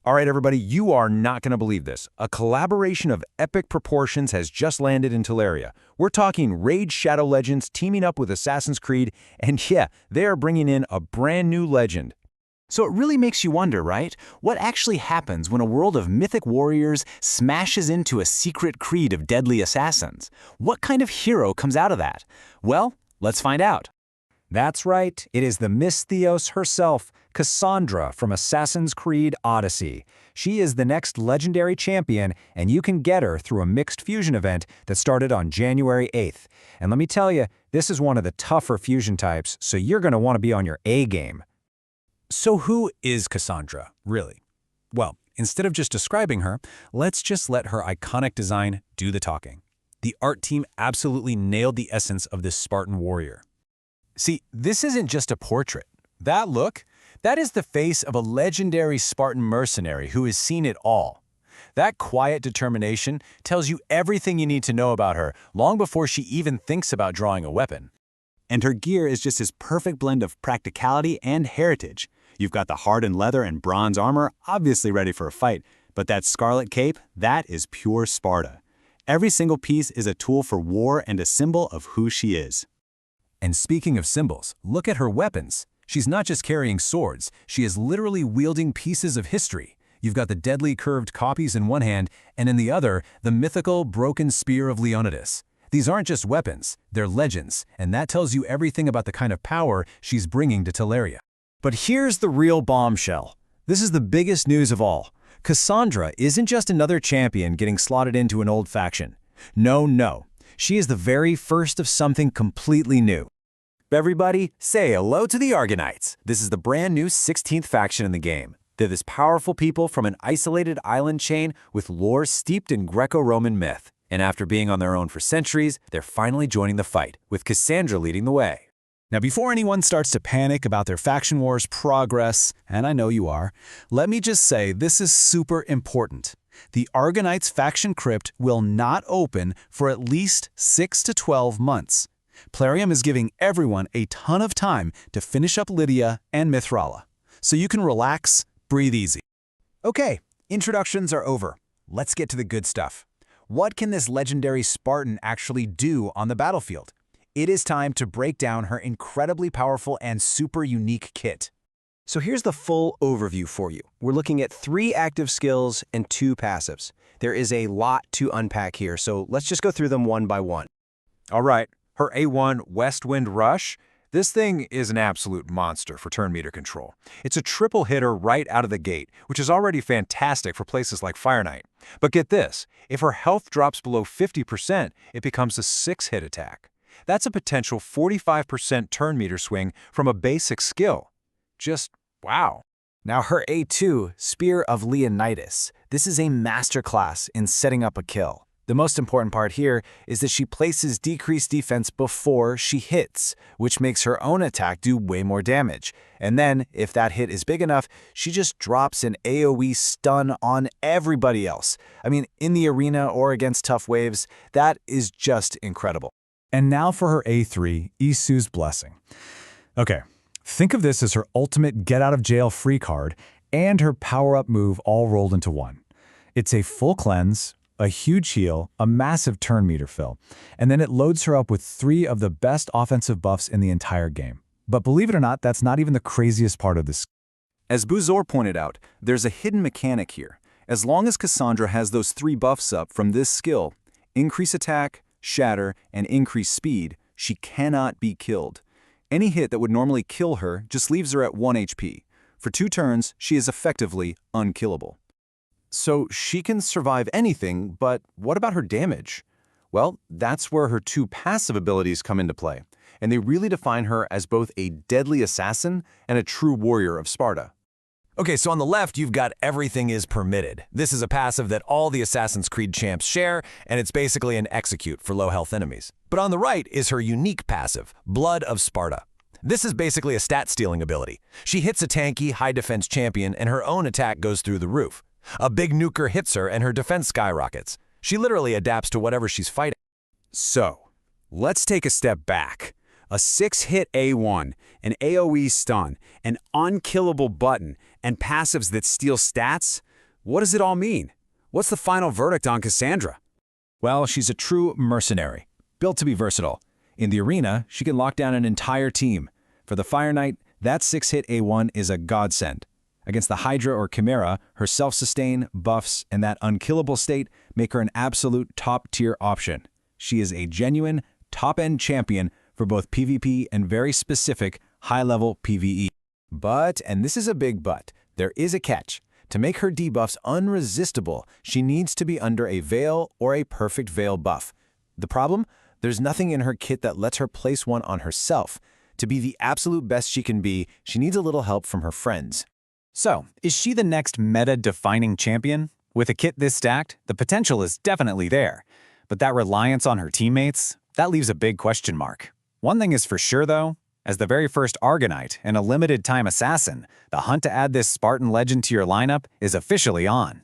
All right, everybody, you are not going to believe this. A collaboration of epic proportions has just landed in Teleria. We're talking Raid Shadow Legends teaming up with Assassin's Creed, and yeah, they are bringing in a brand new legend. So it really makes you wonder, right? What actually happens when a world of mythic warriors smashes into a secret creed of deadly assassins? What kind of hero comes out of that? Well, let's find out. That's right, it is the Miss Theos herself, Kassandra from Assassin's Creed Odyssey. She is the next legendary champion, and you can get her through a mixed fusion event that started on January 8th. And let me tell you, this is one of the tougher fusion types, so you're going to want to be on your A game. So who is Kassandra, really? Well, instead of just describing her, let's just let her iconic design do the talking. The art team absolutely nailed the essence of this Spartan warrior. See, this isn't just a portrait. That look, that is the face of a legendary Spartan mercenary who has seen it all. That quiet determination tells you everything you need to know about her long before she even thinks about drawing a weapon. And her gear is just this perfect blend of practicality and heritage. You've got the hardened leather and bronze armor, obviously ready for a fight, but that scarlet cape, that is pure Sparta. Every single piece is a tool for war and a symbol of who she is. And speaking of symbols, look at her weapons. She's not just carrying swords, she is literally wielding pieces of history. You've got the deadly curved copies in one hand, and in the other, the mythical broken spear of Leonidas. These aren't just weapons, they're legends, and that tells you everything about the kind of power she's bringing to Teleria. But here's the real bombshell. This is the biggest news of all. Kassandra isn't just another champion getting slotted into an old faction. No. She is the very first of something completely new. Everybody, say hello to the Argonites. This is the brand new 16th faction in the game. They're this powerful people from an isolated island chain with lore steeped in Greco-Roman myth. And after being on their own for centuries, they're finally joining the fight, with Kassandra leading the way. Now, before anyone starts to panic about their faction war's progress, and I know you are, let me just say this is super important. The Argonite's faction crypt will not open for at least 6 to 12 months. Plarium is giving everyone a ton of time to finish up Lydia and Mithrala, so you can relax, breathe easy. Okay, introductions are over. Let's get to the good stuff. What can this legendary Spartan actually do on the battlefield? It is time to break down her incredibly powerful and super unique kit. So here's the full overview for you. We're looking at 3 active skills and 2 passives. There is a lot to unpack here, so let's just go through them one by one. All right, her A1 West Wind Rush. This thing is an absolute monster for turn meter control. It's a triple hitter right out of the gate, which is already fantastic for places like Fire Knight. But get this, if her health drops below 50%, it becomes a 6-hit attack. That's a potential 45% turn meter swing from a basic skill. Just wow. Now her A2, Spear of Leonidas. This is a masterclass in setting up a kill. The most important part here is that she places decreased defense before she hits, which makes her own attack do way more damage. And then, if that hit is big enough, she just drops an AoE stun on everybody else. I mean, in the arena or against tough waves, that is just incredible. And now for her A3, Isu's Blessing. Okay, think of this as her ultimate get-out-of-jail-free card and her power-up move all rolled into one. It's a full cleanse, a huge heal, a massive turn meter fill, and then it loads her up with 3 of the best offensive buffs in the entire game. But believe it or not, that's not even the craziest part of this. As Buzor pointed out, there's a hidden mechanic here. As long as Kassandra has those 3 buffs up from this skill, increase attack, shatter, and increase speed, she cannot be killed. Any hit that would normally kill her just leaves her at 1 HP. For 2 turns, she is effectively unkillable. So she can survive anything, but what about her damage? Well, that's where her 2 passive abilities come into play, and they really define her as both a deadly assassin and a true warrior of Sparta. Okay, so on the left, you've got Everything is Permitted. This is a passive that all the Assassin's Creed champs share, and it's basically an execute for low-health enemies. But on the right is her unique passive, Blood of Sparta. This is basically a stat-stealing ability. She hits a tanky, high-defense champion, and her own attack goes through the roof. A big nuker hits her, and her defense skyrockets. She literally adapts to whatever she's fighting. So, let's take a step back. A 6-hit A1, an AoE stun, an unkillable button, and passives that steal stats? What does it all mean? What's the final verdict on Kassandra? Well, she's a true mercenary, built to be versatile. In the arena, she can lock down an entire team. For the Fire Knight, that 6-hit A1 is a godsend. Against the Hydra or Chimera, her self-sustain, buffs, and that unkillable state make her an absolute top-tier option. She is a genuine, top-end champion for both PvP and very specific, high-level PvE. But, and this is a big but, there is a catch. To make her debuffs unresistible, she needs to be under a Veil or a Perfect Veil buff. The problem? There's nothing in her kit that lets her place one on herself. To be the absolute best she can be, she needs a little help from her friends. So, is she the next meta-defining champion? With a kit this stacked, the potential is definitely there. But that reliance on her teammates? That leaves a big question mark. One thing is for sure, though. As the very first Argonite and a limited-time assassin, the hunt to add this Spartan legend to your lineup is officially on.